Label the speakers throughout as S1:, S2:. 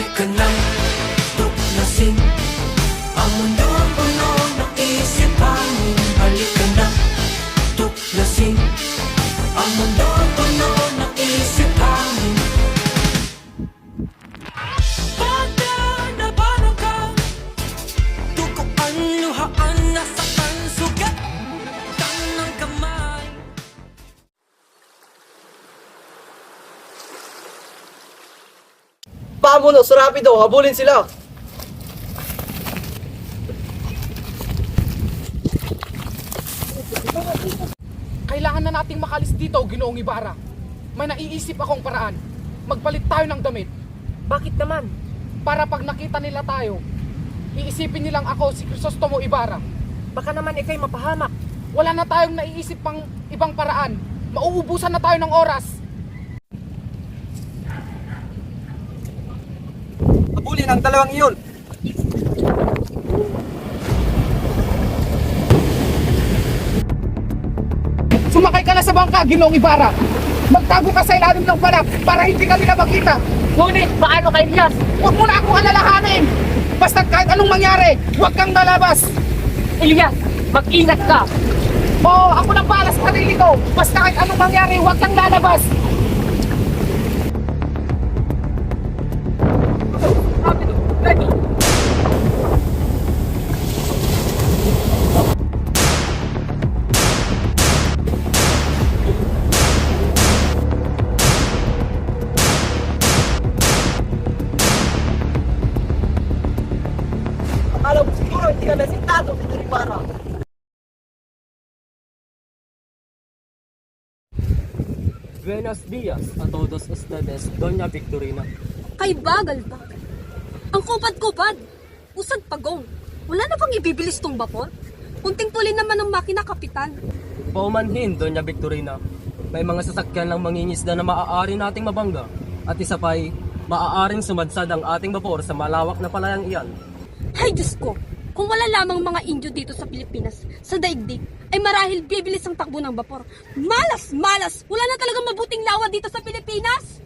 S1: Halika nang tuklasin ang mundo puno ng isip hangin. Halika nang tuklasin ang mundo puno ng isip hangin. Bata na bano ka, tukuan, luhaan, nasaktan, sugat ng kamay.
S2: Pamunos, rapido, habulin sila!
S3: Kailangan na nating makalis dito, Ginoong Ibarra. May naiisip akong paraan. Magpalit tayo ng damit.
S4: Bakit naman?
S3: Para pag nakita nila tayo, iisipin nilang ako si Crisostomo Ibarra.
S4: Baka naman ikay mapahamak.
S3: Wala na tayong naiisip pang ibang paraan. Mauubusan na tayo ng oras.
S2: Habulin ang dalawang iyon!
S3: Sumakay ka na sa bangka, Ginoong Ibarra. Magtago ka sa ilalim ng parak para hindi ka nila makita.
S4: Ngunit, paano kay Elias?
S3: Huwag mo na akong alalahanin. Basta kahit anong mangyari, huwag kang lalabas.
S4: Elias, mag-ingat ka.
S3: Oo, ako nang bahala sa sarili ko. Basta kahit anong mangyari, huwag kang lalabas.
S2: Akala mo siguro hindi ka nasintado, Mr. Ibarra.
S5: Buenos días a todos ustedes, Doña Victorina.
S6: Kay bagal-bagal. Ang kupad-kupad. Usad pagong. Wala na bang ibibilis tong vapor? Kunting puli naman ng makina, kapitan.
S5: Paumanhin, Doña Victorina. May mga sasakyan lang mangingisda na maaari nating mabangga. At isa pa'y maaaring sumadsad ang ating vapor sa malawak na palayang iyan.
S6: Ay, Diyos ko. Kung wala lamang mga Indio dito sa Pilipinas, sa daigdig, ay marahil bibilis ang takbo ng vapor. Malas! Malas! Wala na talagang mabuting lawa dito sa Pilipinas!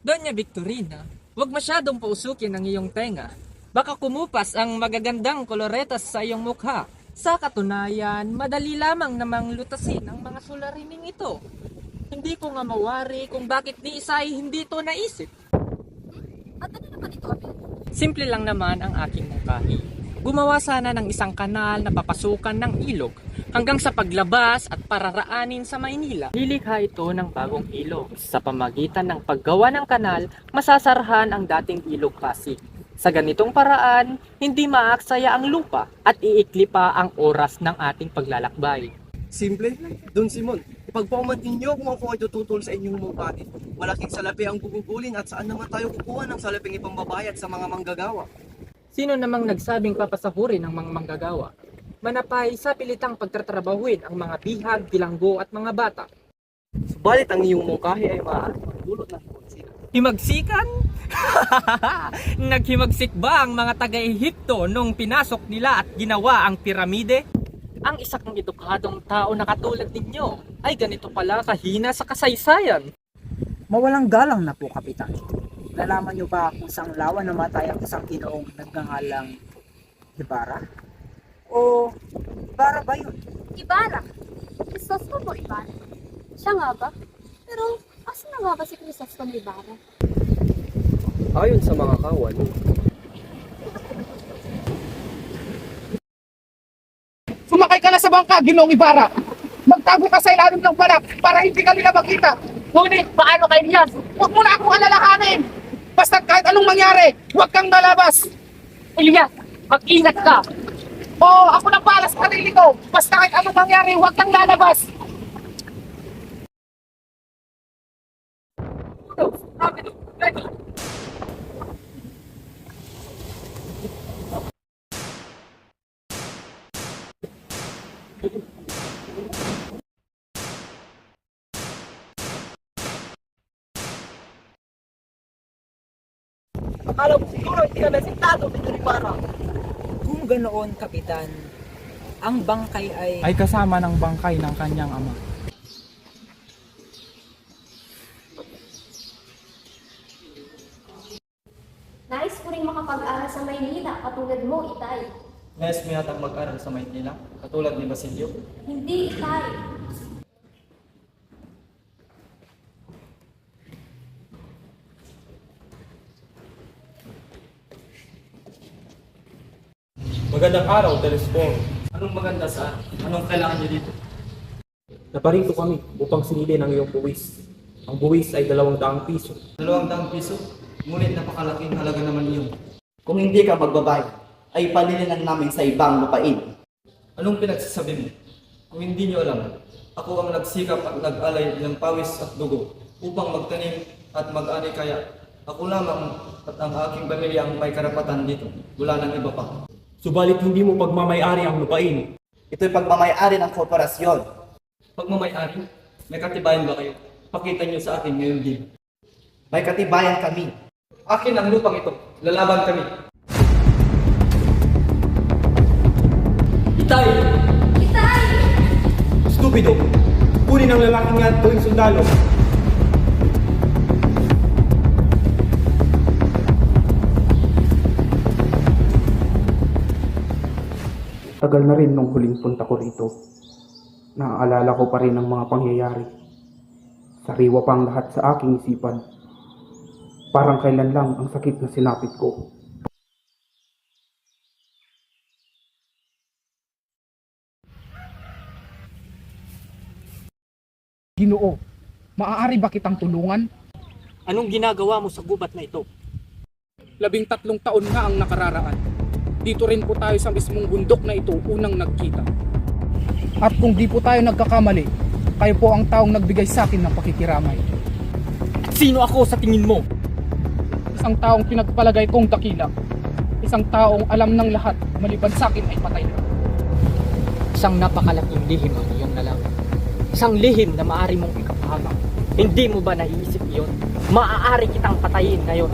S7: Doña Victorina, huwag masyadong pausukin ang iyong tenga. Baka kumupas ang magagandang koloretas sa iyong mukha. Sa katunayan, madali lamang namang lutasin ang mga sularining ito. Hindi ko nga mawari kung bakit ni isa ay hindi ito naisip.
S6: At ano naman ito, Abel?
S7: Simple lang naman ang aking mungkahi. Gumawa sana ng isang kanal na papasukan ng ilog hanggang sa paglabas at pararaanin sa Maynila. Lilikha ito ng bagong ilog. Sa pamagitan ng paggawa ng kanal, masasarahan ang dating ilog Pasig. Sa ganitong paraan, hindi maaksaya ang lupa at iikli pa ang oras ng ating paglalakbay.
S2: Simple, Don Simon. Ipagpaumanhin niyo kung ako ay tututol sa inyong mungkahi. Malaking salapi ang gugugulin at saan naman tayo kukuha ng salaping ipambabayad sa mga manggagawa.
S7: Sino namang nagsabing papasahurin ng mga manggagawa? Manapay sa pilitang pagtatrabahuin ang mga bihag, bilanggo at mga bata.
S2: Subalit ang iyong mungkahi ay maaaring magdulot ng himagsikan.
S7: Himagsikan? Naghimagsik ba ang mga taga-Ehipto nung pinasok nila at ginawa ang piramide? Ang isang edukadong tao na katulad ninyo ay ganito pala kahina sa kasaysayan.
S8: Mawalang galang na po, Kapitan. Nalaman niyo ba kung saan lawa namatay ang isang ginoong nagngangalang Ibarra? O Ibarra ba yun?
S6: Ibarra? Crisostomo Ibarra? Siya nga ba? Pero, asan na nga ba si Crisostomo Ibarra?
S5: Ayon sa mga kawan,
S3: Sumakay ka na sa bangka, Ginoong Ibarra. Magtago ka sa ilalim ng parak para hindi ka nila makita.
S4: Ngunit, paano kay Elias?
S3: Huwag mo na akong alalahanin. Basta kahit anong mangyari, huwag kang lalabas.
S4: Elias, mag-ingat ka.
S3: Oo, ako nang bahala sa sarili ko. Basta kahit anong mangyari, huwag kang lalabas.
S2: Akala mo siguro hindi ka nasintado, Mr. Ibarra.
S8: Kung ganoon, Kapitan, ang bangkay
S3: Ay kasama ng bangkay ng kanyang ama.
S9: makapag-aral sa Maynila katulad mo, Itay.
S10: Nais mo yatang mag-aral sa Maynila, katulad ni Basilio.
S9: Hindi, Itay.
S10: Magandang araw, Telespong. Anong maganda sa anong kailangan niyo dito?
S11: Naparito kami upang sinilin ang iyong buwis. Ang buwis ay 200 piso.
S10: 200 piso? Ngunit napakalaking halaga naman iyon.
S2: Kung hindi ka magbabayad, ay panilinan namin sa ibang lupain.
S10: Anong pinagsasabi mo? Kung hindi niyo alam, ako ang nagsikap at nag-alay ng pawis at dugo upang magtanim at mag-ani, kaya ako lamang at ang aking pamilya ang may karapatan dito. Wala nang iba pa.
S11: Subalit hindi mo pagmamayari ang lupain.
S2: Ito'y pagmamayari ng korporasyon.
S10: Pagmamayari, may katibayan ba kayo? Pakita niyo sa akin ngayon din.
S2: May katibayan kami.
S10: Akin ang lupang ito. Lalaban kami.
S11: Itay!
S9: Itay!
S11: Stupido! Kunin ang lalaking nga tuwing sundalo. Tagal na rin nung huling punta ko rito. Naaalala ko pa rin ang mga pangyayari. Sariwa pa ang lahat sa aking isipan. Parang kailan lang ang sakit na sinapit ko.
S3: Ginoo, maaari ba kitang tulungan?
S7: Anong ginagawa mo sa gubat na ito?
S3: 13 taon na ang nakararaan. Dito rin po tayo sa mismong bundok na ito unang nagkita. At kung di po tayo nagkakamali, kayo po ang taong nagbigay sa akin ng pakikiramay.
S7: At sino ako sa tingin mo?
S3: Isang taong pinagpalagay kong dakila. Isang taong alam ng lahat, maliban sa akin ay patay na.
S7: Isang napakalaking lihim ang iyong nalaman. Isang lihim na maaari mong ikapahamak. Hindi mo ba naiisip iyon? Maaari kitang patayin ngayon.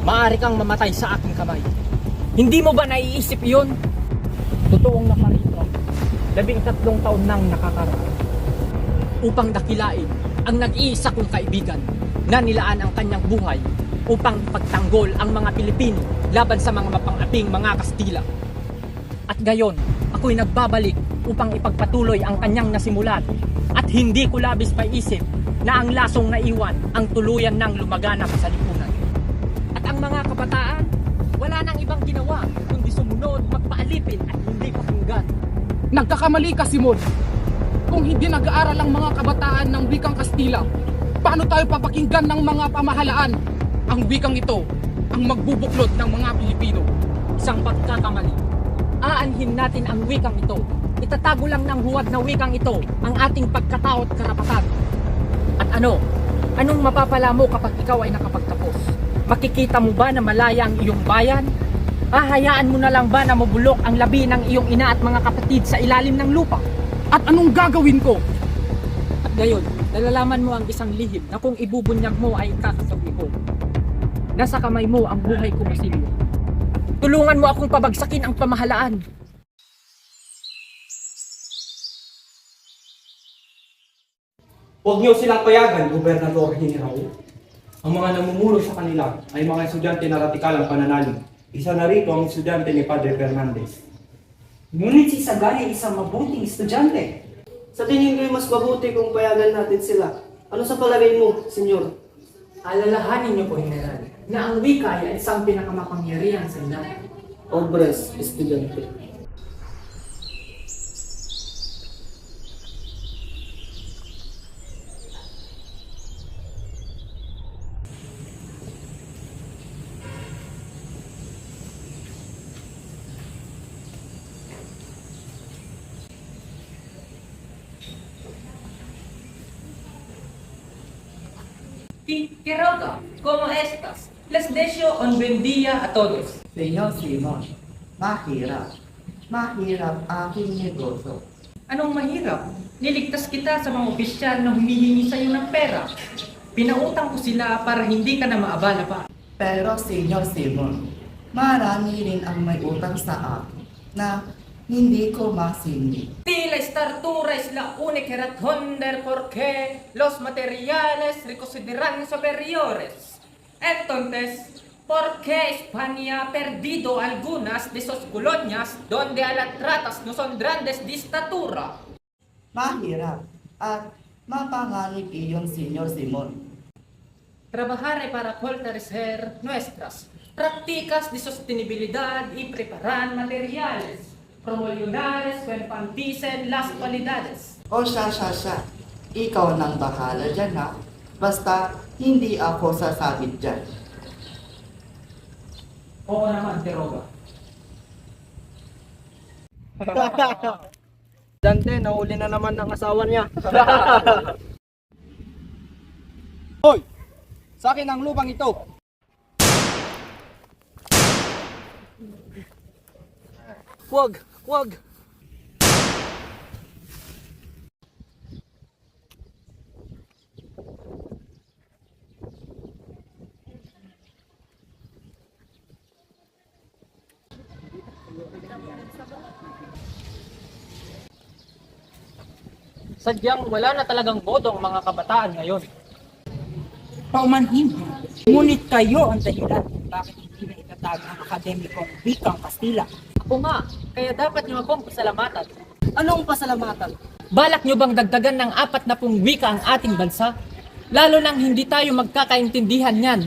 S7: Maaari kang mamatay sa aking kamay. Hindi mo ba naiisip iyon? Totoong naparito ako. 13 taon nang nakakaraan. Upang dakilain ang nag-iisa kong kaibigan na nilaan ang kanyang buhay upang ipagtanggol ang mga Pilipino laban sa mga mapang-aping mga Kastila. At ngayon, ako'y nagbabalik upang ipagpatuloy ang kanyang nasimulan at hindi ko labis paisip na ang lasong naiwan ang tuluyan ng lumaganap sa lipunan. At ang mga kabataan, wala nang ibang ginawa kundi sumunod, magpaalipin at hindi pakinggan.
S3: Nagkakamali ka, Simon. Kung hindi nag-aaral ang mga kabataan ng wikang Kastila, paano tayo papakinggan ng mga pamahalaan? Ang wikang ito ang magbubuklod ng mga Pilipino.
S7: Isang pagkakamali. Aanhin natin ang wikang ito. Itatago lang ng huwad na wikang ito ang ating pagkatao at karapatan. At ano? Anong mapapala mo kapag ikaw ay nakapagtapos? Makikita mo ba na malaya ang iyong bayan? Hahayaan mo na lang ba na mabulok ang labi ng iyong ina at mga kapatid sa ilalim ng lupa?
S3: At anong gagawin ko?
S7: At ngayon, nalalaman mo ang isang lihim na kung ibubunyag mo ay kakasabi ko. Nasa kamay mo ang buhay ko, Basilio. Tulungan mo akong pabagsakin ang pamahalaan.
S11: Huwag niyo silang payagan, Gobernador General. Ang mga namumulo sa kanila ay mga estudyante na ratikalang pananalig. Isa na rito ang estudyante ni Padre Fernandez.
S8: Ngunit si Sagani ay isang mabuting estudyante.
S2: Sa tingin ko mas mabuti kung payagan natin sila. Ano sa palagay mo, senyor?
S7: Alalahanin niyo po, General, na ang wika ay isang pinakamakapangyarihan sa lahat.
S2: Obres, estudyante.
S12: Quiroga, ¿cómo estás? Les deseo un buen día a todos.
S8: Senyor Simon, mahirap. Mahirap aking negosyo.
S12: Anong mahirap? Niligtas kita sa mga opisyal na humihingi sa iyo ng pera. Pinautang ko sila para hindi ka na maabala pa.
S8: Pero Senyor Simon, marami rin ang may utang sa akin na hindi ko masingil.
S12: La estatura es la única razón del por qué los materiales se consideran superiores. Entonces, Porque España perdido algunas de sus colonias donde a las ratas no son grandes de estatura.
S8: Mahirap at mapanganib iyon, Senyor Simon.
S12: Trabajar para fortalecer nuestras prácticas de sostenibilidad y preparar materiales promocionales que enfaticen las cualidades.
S8: O siya, ikaw nang bahala dyan ha. Basta hindi ako sasabit dyan.
S12: Oo naman, Teroga.
S2: Dante, nahuli na naman ng asawa niya.
S3: Hoy! Sa akin ang lupang ito!
S2: Wag!
S7: Sadyang wala na talagang bodo ang mga kabataan ngayon.
S8: Paumanhin, ngunit kayo ang dahilan kung bakit hindi na itatag ang akademikong wikang Kastila.
S7: Ako nga, kaya dapat niyo akong pasalamatan.
S8: Anong pasalamatan?
S7: Balak niyo bang dagdagan ng 40 wika ang ating bansa? Lalo nang hindi tayo magkakaintindihan yan.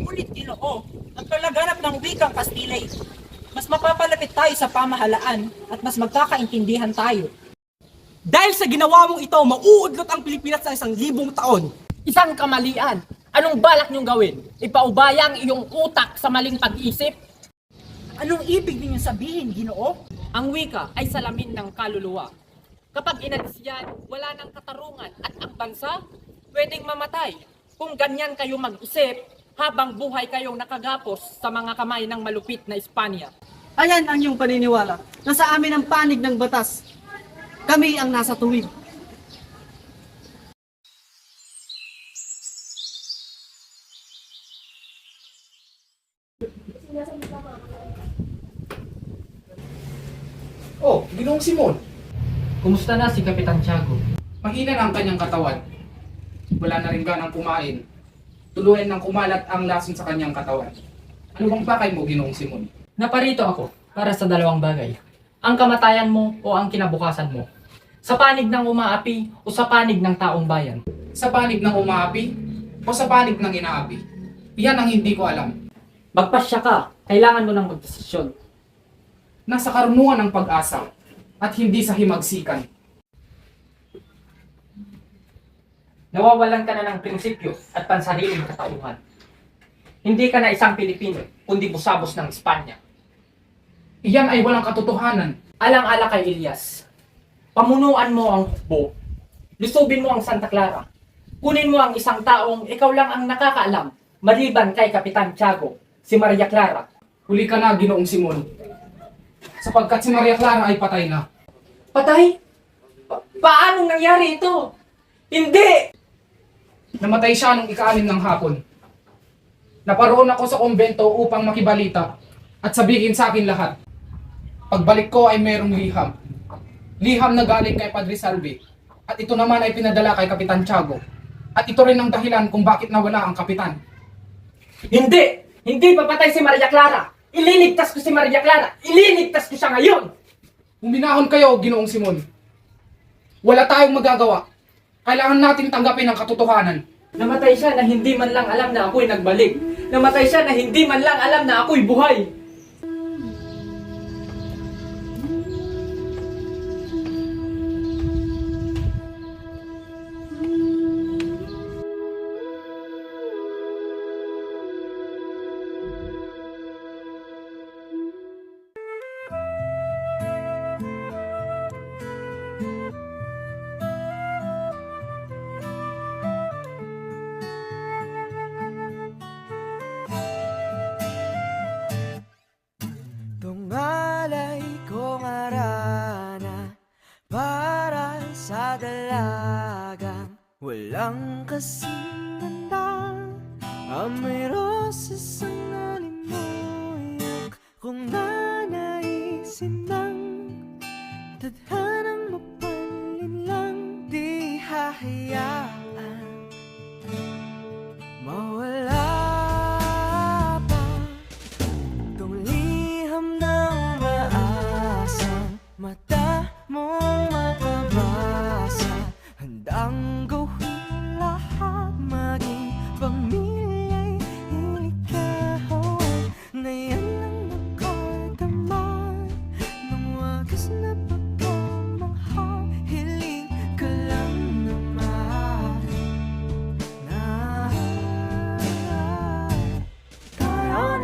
S8: Ngunit Ginoo, ang paglaganap ng wikang Kastila ay mas mapapalapit tayo sa pamahalaan at mas magkakaintindihan tayo.
S2: Dahil sa ginawa mong ito, mauudlot ang Pilipinas sa 1,000 taon.
S7: Isang kamalian. Anong balak niyong gawin? Ipaubaya ang iyong utak sa maling pag-iisip?
S8: Anong ibig ninyong sabihin, Ginoo?
S7: Ang wika ay salamin ng kaluluwa. Kapag inalis yan, wala nang katarungan at ang bansa pwedeng mamatay. Kung ganyan kayo mag-isip, habang buhay kayong nakagapos sa mga kamay ng malupit na Espanya.
S2: Ayan ang iyong paniniwala. Nasa amin ang panig ng batas. Kami ang nasa tuwid.
S3: Oh, Ginoong Simon!
S7: Kumusta na si Kapitan Tiago?
S3: Mahina na ang kanyang katawan. Wala na rin ganang kumain. Tuluyan ng kumalat ang lason sa kanyang katawan. Ano bang pakay mo, Ginoong Simon?
S7: Naparito ako para sa dalawang bagay. Ang kamatayan mo o ang kinabukasan mo. Sa panig ng umaapi o sa panig ng taong bayan.
S3: Sa panig ng umaapi o sa panig ng inaapi? Iyan ang hindi ko alam.
S7: Magpasya ka, kailangan mo ng magdesisyon.
S3: Nasa karunungan ng pag-asa at hindi sa himagsikan.
S7: Nawawalan ka na ng prinsipyo at pansariling katauhan. Hindi ka na isang Pilipino, kundi busabos ng Espanya.
S3: Iyan ay walang katotohanan.
S7: Alang-ala kay Elias. Pamunuan mo ang hukbo. Lusubin mo ang Santa Clara. Kunin mo ang isang taong ikaw lang ang nakakaalam, maliban kay Kapitan Tiago, si Maria Clara.
S3: Huli ka na, Ginoong Simon. Sapagkat si Maria Clara ay patay na.
S7: Patay? Paano nangyari ito? Hindi!
S3: Namatay siya nung ika-6 ng hapon. Naparoon ako sa kumbento upang makibalita at sabihin sa akin lahat. Pagbalik ko ay mayroong liham. Liham na galing kay Padre Salvi. At ito naman ay pinadala kay Kapitan Tiago. At ito rin ang dahilan kung bakit nawala ang kapitan.
S7: Hindi! Hindi papatay si Maria Clara! Ililigtas ko si Maria Clara! Ililigtas ko siya ngayon!
S3: Huminahon kayo, Ginoong Simon. Wala tayong magagawa. Kailangan natin tanggapin ang katotohanan.
S7: Namatay siya na hindi man lang alam na ako'y nagbalik. Namatay siya na hindi man lang alam na ako'y buhay.
S1: Tungalay kong arana para sa dalagang walang kasing ganda. Amoy roses ang alimuyak kung nanaisin ng tadhanang mapalin lang. Di hahayaan mawala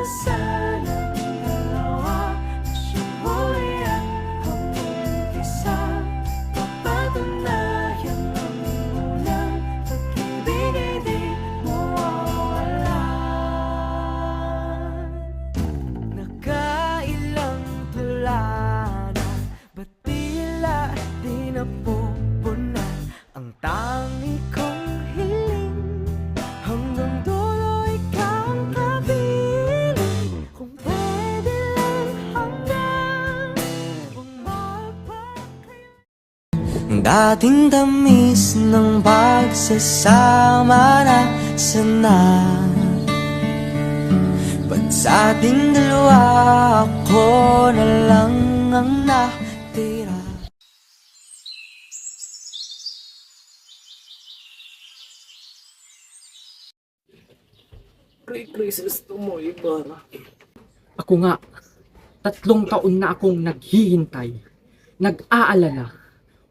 S1: sanang dalawa na siyang huli at ang umpisa. Papatunayan ang unang pag-ibig ay di mawawalan. Nakailang tula na, ba't tila di napupunan ang tangi kong hiling? Hanggang dulo ikaw ang kapiling. Kung pwede lang hanggang dating tamis ng pagsasama na sana. Ba't sa ating dalawa ako na lang ang natira?
S7: Ako nga, 3 taon na akong naghihintay, nag-aalala,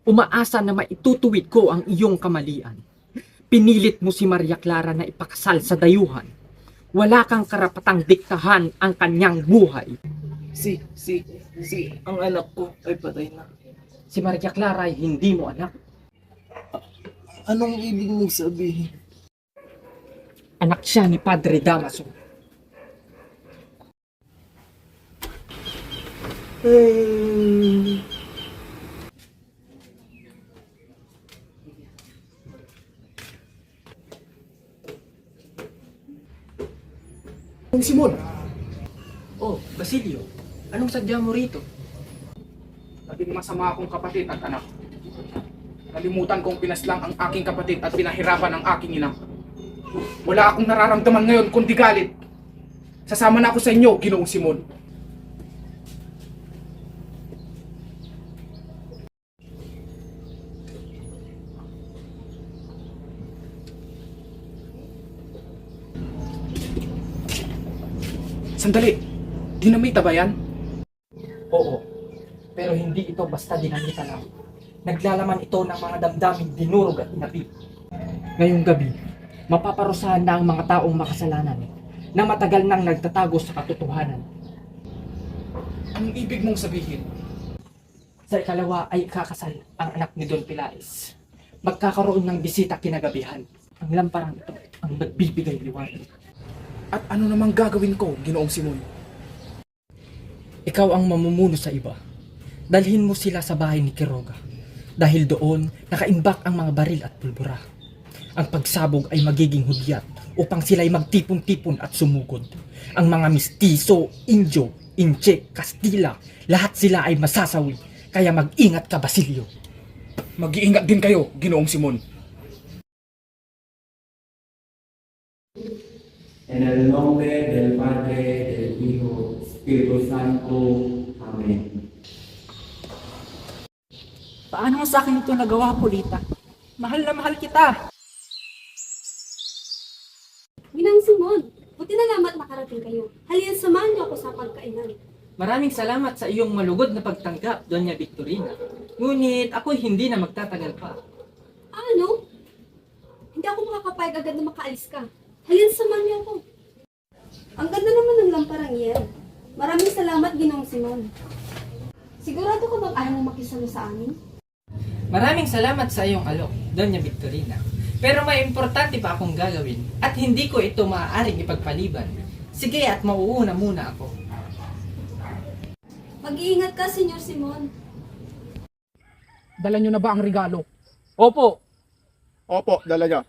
S7: umaasa na maitutuwid ko ang iyong kamalian. Pinilit mo si Maria Clara na ipakasal sa dayuhan. Wala kang karapatang diktahan ang kanyang buhay.
S2: Ang anak ko ay patay na.
S7: Si Maria Clara ay hindi mo anak.
S2: Anong ibig mong sabihin?
S7: Anak siya ni Padre Damaso.
S3: Simon,
S7: Oh, Basilio, anong sadya mo rito?
S3: naging masama akong kapatid at anak. Nalimutan kong pinaslang ang aking kapatid at pinahirapan ang aking ina. Wala akong nararamdaman ngayon kundi galit. Sasama na ako sa inyo, Ginoong Simon. Sandali, dinamita ba yan?
S7: Oo, pero hindi ito basta dinamita lang. Naglalaman ito ng mga damdaming dinurog at inapit. Ngayong gabi, mapaparusahan na ang mga taong makasalanan na matagal nang nagtatago sa katotohanan.
S3: Anong ibig mong sabihin?
S7: Sa ikalawa ay ikakasal ang anak ni Don Pilares. Magkakaroon ng bisita kinagabihan. Ang lamparang ito ang nagbibigay liwanag.
S3: At ano namang gagawin ko, Ginoong Simon?
S7: Ikaw ang mamumuno sa iba. Dalhin mo sila sa bahay ni Quiroga. Dahil doon, nakaimbak ang mga baril at pulbura. Ang pagsabog ay magiging hudyat upang sila'y magtipon-tipon at sumugod. Ang mga mistiso, Indio, Inche, Kastila, lahat sila ay masasawi. Kaya mag-ingat ka, Basilio.
S3: Mag-iingat din kayo, Ginoong Simon.
S11: En el nombre del Padre, del Hijo, Espíritu Santo. Amen.
S8: Paano mo sa akin ito nagawa, Polita? Mahal na mahal kita.
S6: Ginang Simon, buti na naman makarating kayo. Halina, samahan niyo ako sa pagkainan.
S7: Maraming salamat sa iyong malugod na pagtanggap, Doña Victorina. Ngunit ako'y hindi na magtatagal pa.
S6: Ano? Hindi ako makakapayag agad na makaalis ka. Halina, samahan niyo ako. Ang ganda naman ng lamparang yan. Maraming salamat, Ginong Simon. Sigurado ka bang ayaw mo makisama sa amin?
S7: Maraming salamat sa iyong alok, Doña Victorina. Pero may importante pa akong gagawin at hindi ko ito maaaring ipagpaliban. Sige at mauuna muna ako.
S6: Mag-iingat ka, Senyor Simon.
S3: Dala nyo na ba ang regalo?
S7: Opo,
S10: Opo, dala niya.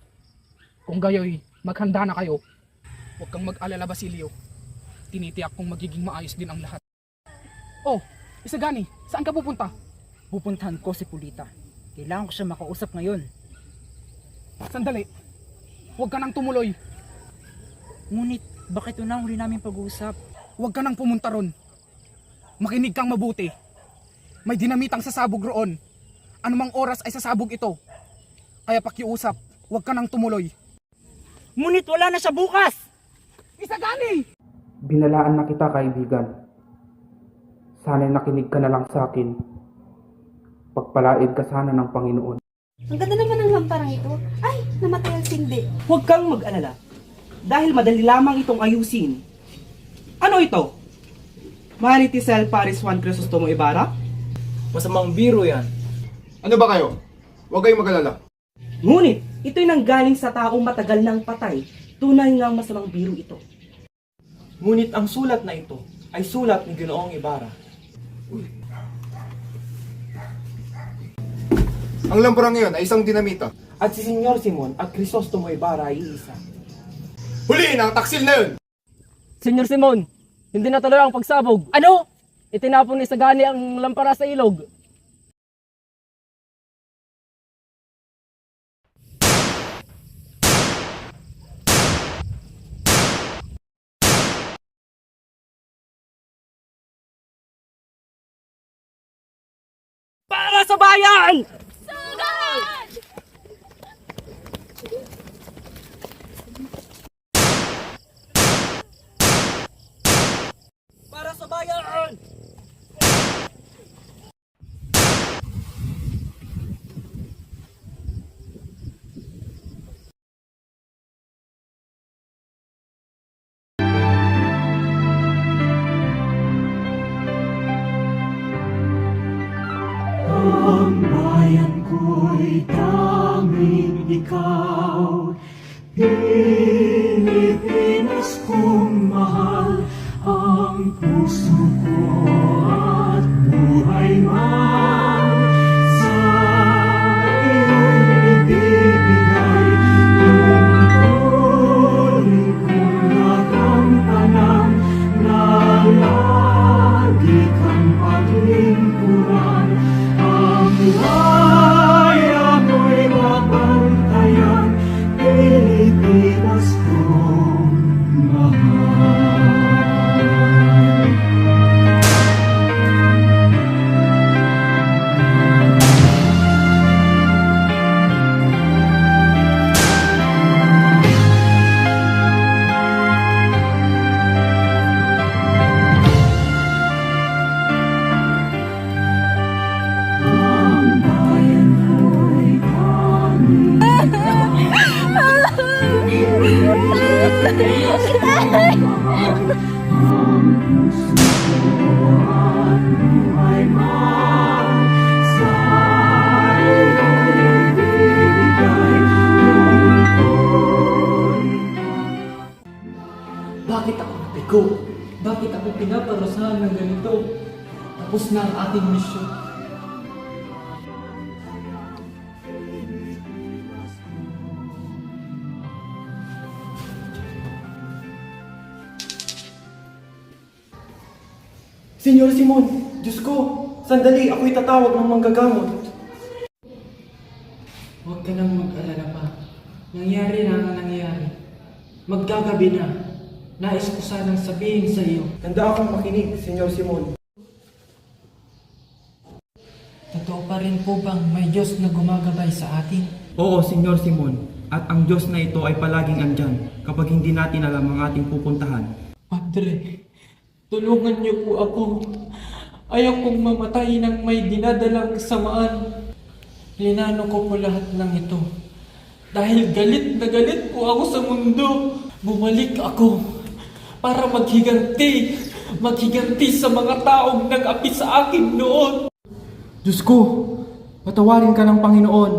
S3: Kung gayoy, maghanda na kayo. Huwag kang mag-alala, Basilio. Tinitiyak kong magiging maayos din ang lahat. Oh, Isagani, saan ka pupunta?
S8: Pupuntahan ko si Polita. Kailangan ko siya makausap ngayon.
S3: Sandali. Huwag ka nang tumuloy.
S8: Ngunit, bakit ito na ang huli namin pag-uusap?
S3: Huwag ka nang pumunta ron. Makinig kang mabuti. May dinamitang sasabog roon. Anumang oras ay sasabog ito. Kaya pakiusap, huwag ka nang tumuloy.
S8: Ngunit wala na siya bukas!
S3: Isagani!
S11: Binalaan na kita, kaibigan. Sana'y nakinig ka na lang sa akin. Pagpalaid ka sana ng Panginoon.
S6: Ang ganda naman ng lamparang ito. Ay, namatay ang sindi.
S8: Huwag kang mag-alala. Dahil madali lamang itong ayusin.
S2: Ano ito? Mariticel Paris Juan Crisostomo Ibarra?
S5: Masamang biro yan.
S11: Ano ba kayo? Huwag kayong mag-alala.
S2: Ngunit, ito'y nanggaling sa taong matagal nang patay. Tunay ngang masamang biro ito.
S10: Ngunit ang sulat na ito ay sulat ni Ginoong Ibarra.
S11: Ang lamparang ngayon ay isang dinamita.
S10: At si Senyor Simon at Crisostomo Ibarra ay iisa.
S11: Huliin ang taksil na yun!
S5: Senyor Simon, hindi na tuloy ang pagsabog. Ano? Itinapon ni Sagani ang lampara sa ilog. Para sa bayan! Para sa bayan!
S1: Ang bayan ko'y tanging ikaw, Pilipinas kong mahal, ang puso ko at buhay man sa iyo'y ibibigay. Tungkulin kong nagampanan na lagi kang paglingkuran. Ang laya mo'y mabantayan, Pilipinas kong mahal. Ang bayan ko'y tanging ang puso ko at buhay man sa iyo'y ibibigay.
S12: Bakit ako nabigo? Bakit ako pinaparusahan ng ganito? Tapos na ang ating misyon.
S10: Senyor Simon, Diyos ko, sandali, ako'y tatawag ng manggagamot.
S12: Huwag ka nang mag-alala pa. Nangyari na ang nangyari. Maggagabi na. Nais ko sanang sabihin sa iyo.
S10: Handa akong makinig, Senyor Simon.
S12: Totoo pa rin po bang may Diyos na gumagabay sa atin?
S10: Oo, Senyor Simon. At ang Diyos na ito ay palaging andyan kapag hindi natin alam ang ating pupuntahan.
S12: Padre, tulungan niyo po ako. Ayaw kong mamatay ng may dinadalang samaan. Linano ko po lahat ng ito. Dahil galit na galit po ako sa mundo. Bumalik ako para maghiganti sa mga taong nag-api sa akin noon.
S10: Diyos ko, patawarin ka ng Panginoon.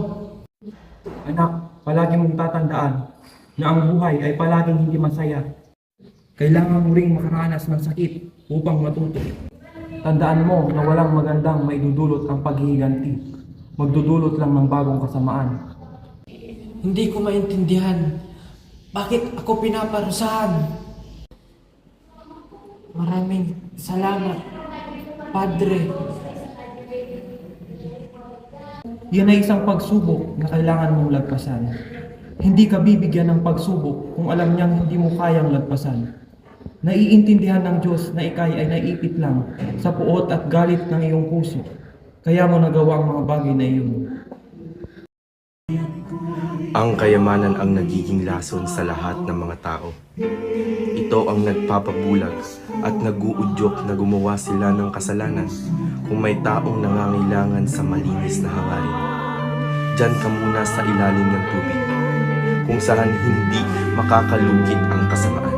S10: Anak, palagi mong tatandaan na ang buhay ay palaging hindi masaya. Kailangan mo ring makaranas ng sakit upang matuto. Tandaan mo na walang magandang maidudulot ang paghihiganti. Magdudulot lang ng bagong kasamaan.
S12: Hindi ko maintindihan. Bakit ako pinaparusahan? Maraming salamat, Padre.
S10: Yan ay isang pagsubok na kailangan mong lagpasan. Hindi ka bibigyan ng pagsubok kung alam niyang hindi mo kayang lagpasan. Naiintindihan ng Diyos na ikay ay naipit lang sa puot at galit ng iyong puso. Kaya mo nagawa ang mga bagay na iyon.
S13: Ang kayamanan ang nagiging lason sa lahat ng mga tao. Ito ang nagpapabulag at nag-uudyok na gumawa sila ng kasalanan kung may taong nangangailangan sa malinis na hangarin. Diyan ka muna sa ilalim ng tubig, kung saan hindi makakalugit ang kasamaan.